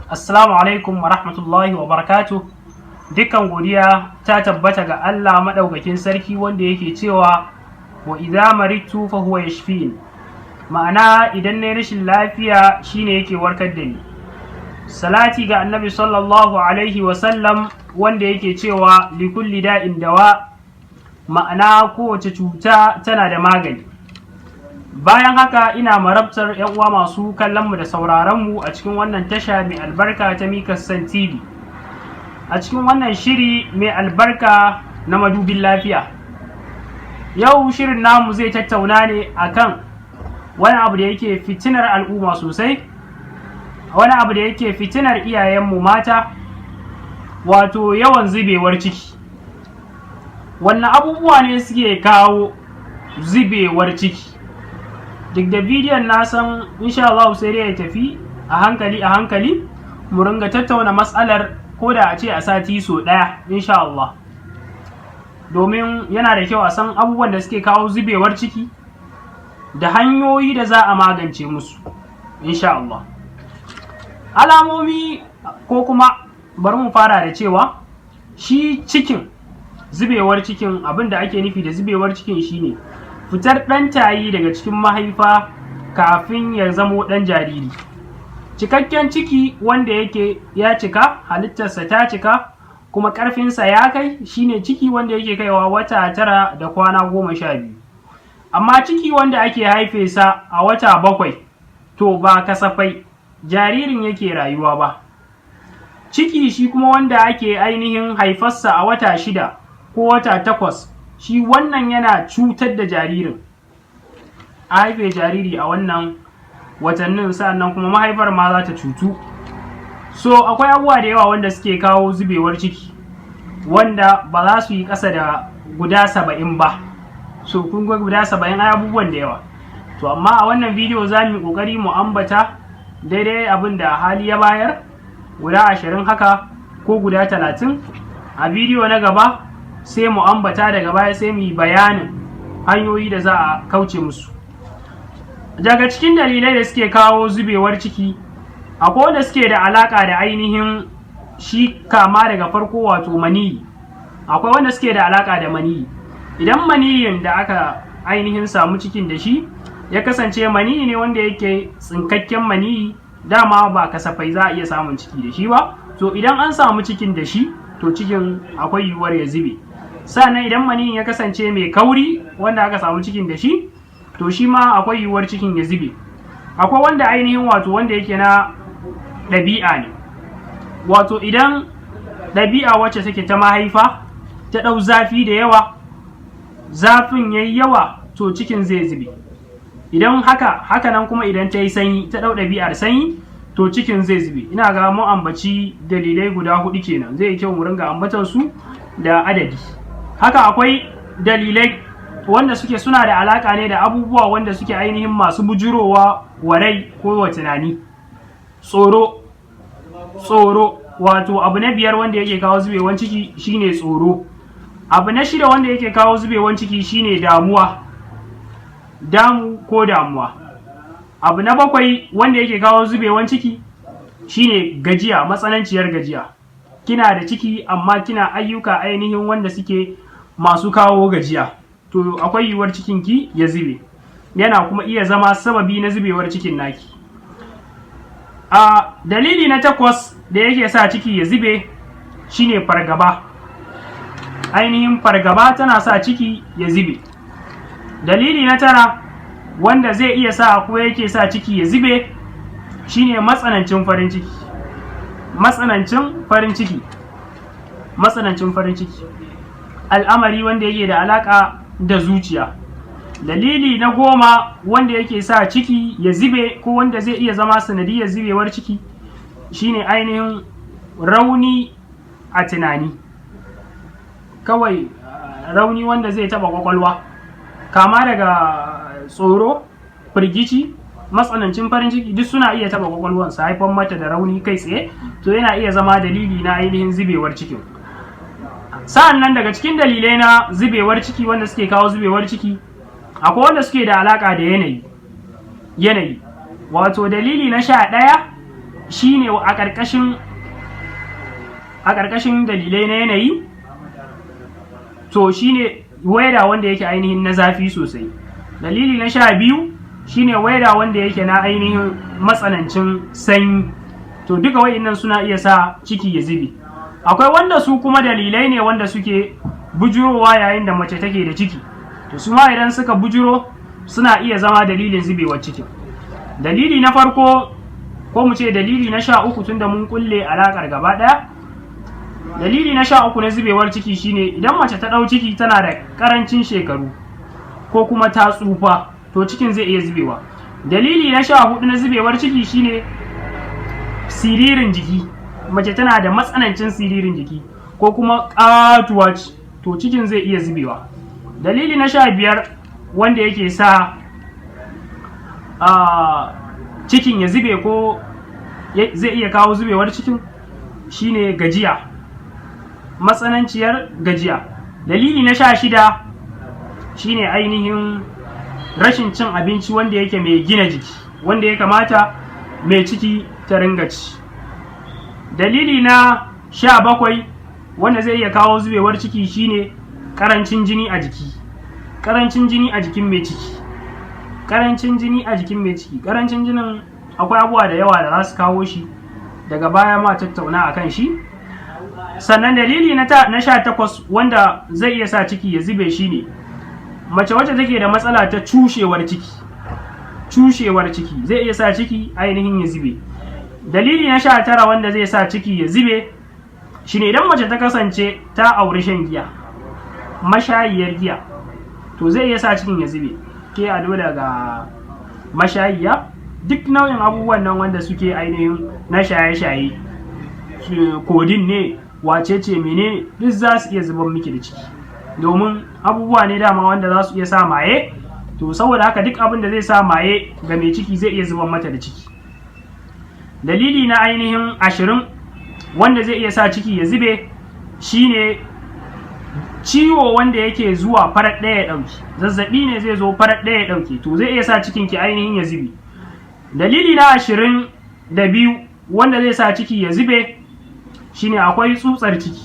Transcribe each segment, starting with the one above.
Assalamu alaikum wa rahmatullahi wa barakatuh. Dukkan godiya ta tabbata ga Allah madaukakin sarki wanda yake cewa wa idza maritu fa huwa yashfin. Ma'ana idan nayi rashin lafiya shine yake warkar da ni. Salati ga Annabi sallallahu alaihi wa sallam wanda yake cewa li kulli da'in dawa. Ma'ana kowace cuta tana da magani. Bayan haka ina marabtar 'yan uwa masu kallonmu da sauraronmu a cikin wannan tasha mai albarka ta Mikassan TV, a cikin wannan shiri mai albarka na madubin lafiya. Yau shirin namu zai tattauna ne akan wani abu da yake fitinar al'umma sosai, wani abu da yake fitinar iyayenmu mata, wato yawan zubewar ciki. Wannan abubuwa ne suke kawo zubewar ciki? Duk da bidiyon na san insha Allah sai dai ya tafi a hankali mu ringa tattauna matsalar ko da a ce a sati so ɗaya insha Allah, domin yana da kyau a san abubuwan da suke kawo zubewar ciki da hanyoyi da za a magance musu insha Allah. Alamomi ko kuma bari mu fara da cewa shi cikin zubewar cikin, abin da ake nufi da zubewar cikin shine fitar ɗan tayi daga cikin mahaifa kafin ya zamo ɗan jariri. Cikakken ciki wanda yake ya cika, halittarsa ta cika kuma ƙarfinsa ya kai, shine ciki wanda yake kaiwa wata 9 da kwana 12. Amma ciki wanda ake haife sa a wata 7 to ba kasafai jaririn yake rayuwa ba. Ciki shi kuma wanda ake ainihin haifarsa a wata 6 ko wata 8, shi wannan yana cutar da jaririn. A haife jariri a wannan watannin, sannan kuma mahaifar ma za ta cutu. So akwai abubuwa da yawa wanda suke kawo zubewar ciki wanda ba za su yi ƙasa da guda 70 ba. So kun ga guda 70 ai abubuwan da yawa. To amma a wannan bidiyo za mu yi ƙoƙari mu ambata daidai abin da hali ya bayar, guda 20 haka ko guda 30. A bidiyo na gaba sai mu ambata, daga baya sai mu yi bayanin hanyoyi da za a kauce musu. Daga cikin dalilai da suke kawo zubewar ciki akwai wanda suke da alaka da ainihin shi kama daga farko, wato maniyi. Akwai wanda suke da alaka da maniyi. Idan maniyin da aka ainihin samu cikin da shi ya kasance maniyi ne wanda yake tsinkakken maniyi, dama ba kasafai za a iya samun ciki da shi ba. To idan an samu cikin da shi to cikin akwai yiwuwar ya zube. Sannan idan maniyin ya kasance mai kauri wanda aka samu cikin da shi to shi ma akwai yiwuwar cikin ya zube. Akwai wanda ainihin wato wanda yake na ɗabi'a ne, wato idan ɗabi'a wacce take ta mahaifa ta ɗau zafi da yawa, zafin yayi yawa to cikin zai zube. Idan haka nan kuma idan ta yi sanyi, ta ɗau ɗabi'ar sanyi, to cikin zai zube. Ina ga mu ambaci dalilai guda 4 kenan, zai yi kyau mu ringa ambatan su da adadi. Haka akwai dalilai wanda suke suna da alaka ne da abubuwa wanda suke ainihin masu bujurowa wa rai ko wa tunani. Tsoro, wato abu na 5 wanda yake kawo zubewan ciki shine tsoro. Abu na 6 wanda yake kawo zubewan ciki shine damuwa. Abu na 7 wanda yake kawo zubewan ciki shine gajiya, matsananciyar gajiya. Kina da ciki amma kina ayyuka ainihin wanda suke masu kawo gajiya, to akwai yiwuwar cikinki ya zube, yana kuma iya zama sababi na zubewar cikin naki. Dalili na 8 da yake sa ciki ya zube shine fargaba. Ainihin fargaba tana sa ciki ya zube. Dalili na 9 wanda zai iya sa ko yake sa ciki ya zube shine matsanancin farin ciki. Al'amari wanda yake da alaka da zuciya. Dalili na 10 wanda yake sa ciki ya zube ko wanda zai iya zama sanadiyar zubewar ciki shine ainihin rauni a tunani. Kawai rauni wanda zai taba kwakwalwa, kama daga tsoro, firgici, matsanancin farin ciki, duk suna iya taba kwakwalwansa, haifar mata da rauni kai tsaye, to yana iya zama dalili na ainihin zubewar cikin. Sa'an nan daga cikin dalilai na zubewar ciki wanda suke kawo zubewar ciki akwai wanda suke da alaka da yanayi. Wato dalili na 11 shine a ƙarƙashin dalilai na yanayi, to shine weather wanda yake ainihin na zafi sosai. Dalili na 12 shine weather wanda yake na ainihin matsanancin sanyi. To duka wa'innan suna iya sa ciki ya zube. Akwai wanda su kuma dalilai ne wanda suke bujurowa yayin da mace take da ciki, to su ma idan suka bujuro suna iya zama dalilin zubewar ciki. Dalili na farko, ko mu ce dalili na 13 tunda mun kulle alaƙar gaba ɗaya. Dalili na 13 na zubewar ciki shine idan mace ta ɗau ciki tana da ƙarancin shekaru ko kuma ta tsufa, to cikin zai iya zubewa. Dalili na 14 na zubewar ciki shine siririn jiki, mace tana da matsanancin siririn jiki ko kuma ƙatuwa ce, to cikin zai iya zubewa. Dalili na 15 wanda yake sa cikin ya zube ko zai iya kawo zubewar cikin shine gajiya, matsananciyar gajiya. Dalili na 16 shine ainihin rashin cin abinci wanda yake mai gina jiki, wanda ya kamata mai ciki ta ringa ci. Dalili na 17 wanda zai iya kawo zubewar ciki shine karancin jini a jiki, karancin jini a jikin mai ciki, karancin jini a jikin mai ciki. Karancin jinin akwai abubuwa da yawa da za su kawo shi, daga baya ma tattauna akan shi. Sannan dalili na 18 wanda zai iya sa ciki ya zube shine mace wacce take da matsala ta cushewar ciki, cushewar ciki zai iya sa ciki ainihin ya zube. Dalili na 19 wanda zai sa ciki ya zube shine idan mace ta kasance ta auri shan giya, mashayiyar giya, to zai iya sa cikin ya zube. Ke a dole ga mashayiya, duk nau'in abubuwan nan wanda suke ainihin na shaye-shaye, kodin ne, wace ce menene, duk za su iya zubar miki da ciki, domin abubuwa ne dama wanda za su iya sa maye. To saboda haka duk abin da zai sa maye ga mai ciki zai iya zubar mata da ciki. Dalili na ainihin 20 wanda zai iya sa ciki ya zube shine ciwo wanda yake zuwa farat ɗaya ya ɗauki, zazzaɓi ne zai zo farat ɗaya ya ɗauki, to zai iya sa cikinki ainihin ya zube. Dalili na 22 wanda zai sa ciki ya zube shine akwai tsutsar ciki.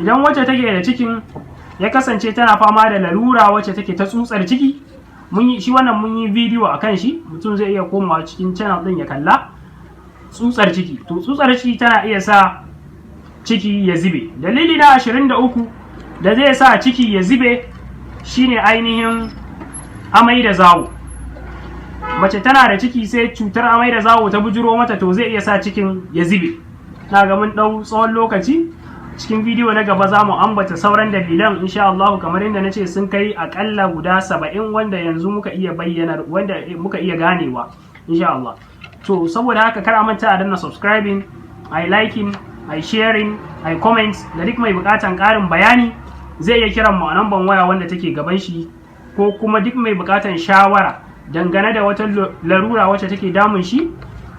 Idan wacce take da cikin ya kasance tana fama da larura wacce take ta tsutsar ciki, mun yi bidiyo akan shi, mutum zai iya komawa cikin channel din ya kalla. Tsutsar ciki, to tsutsar ciki tana iya sa ciki ya zube. Dalili na 23 da zai sa ciki ya zube shine ainihin amai da zawo. Mace tana da ciki sai cutar amai da zawo ta bujuro mata, to zai iya sa cikin ya zube. Na ga mun ɗau tsawon lokaci, cikin bidiyo na gaba za mu ambata sauran dalilan insha Allah, kamar yadda na ce sun kai akalla guda 70 wanda yanzu muka iya bayyana, wanda muka iya ganewa insha Allah. To saboda haka kar a manta a danna subscribing, ai liking, ai sharing, ai comment, da duk mai bukatan ƙarin bayani zai iya kiran mu a namban waya wanda take gaban shi, ko kuma duk mai bukatan shawara dangane da wata larura wacce take damun shi,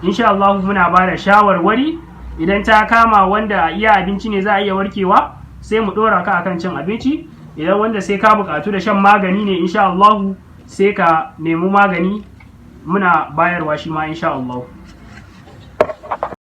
insha Allah muna ba da shawarwari. Idan ta kama wanda iya abinci ne za a iya warkewa, sai mu dora ka akan cin abinci. Idan wanda sai ka bukatu da shan magani ne, insha Allah sai ka nemi magani, muna bayarwa shi ma insha Allah.